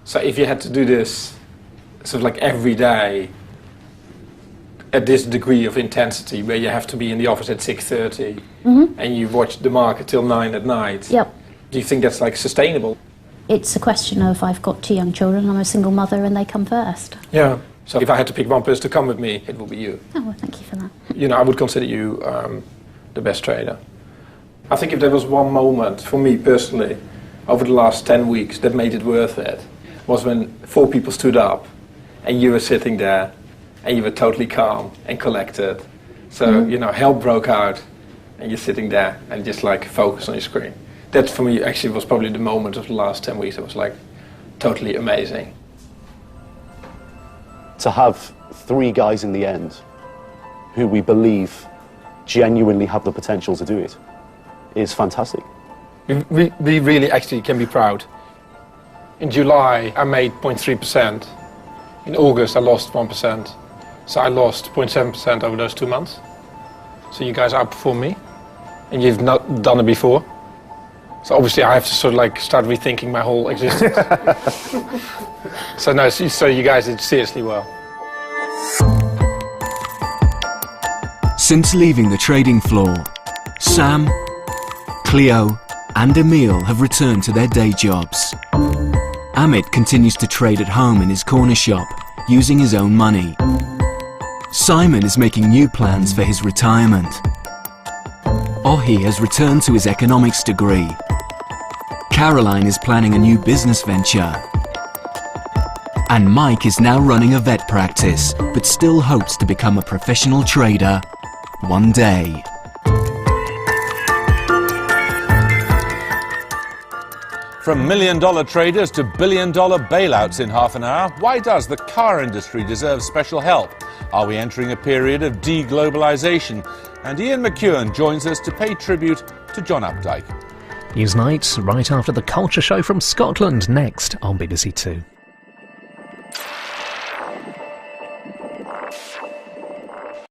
So if you had to do this sort of like every day at this degree of intensity, where you have to be in the office at 6:30 and you watch the market till 9 at night, Yep. do you think that's like sustainable? It's a question of I've got 2 young children, I'm a single mother, and they come first. Yeah. So if I had to pick one person to come with me, it would be you. Oh, well, thank you for that. I would consider you the best trader. I think if there was one moment, for me personally, over the last 10 weeks that made it worth it, was when 4 people stood up and you were sitting there and you were totally calm and collected. So, hell broke out and you're sitting there and just like focus on your screen. That for me actually was probably the moment of the last 10 weeks. It was like totally amazing. To have 3 guys in the end who we believe genuinely have the potential to do it is fantastic. We really actually can be proud. In July, I made 0.3%. In August, I lost 1%. So I lost 0.7% over those 2 months. So you guys outperformed me, and you've not done it before. So obviously I have to sort of like start rethinking my whole existence. So you guys did seriously well. Since leaving the trading floor, Sam, Cleo and Emil have returned to their day jobs. Amit continues to trade at home in his corner shop, using his own money. Simon is making new plans for his retirement. Ohi has returned to his economics degree. Caroline is planning a new business venture. And Mike is now running a vet practice, but still hopes to become a professional trader one day. From million-dollar traders to billion-dollar bailouts in half an hour, why does the car industry deserve special help? Are we entering a period of deglobalization? And Ian McEwan joins us to pay tribute to John Updike. Newsnight, right after the Culture Show from Scotland, next on BBC Two.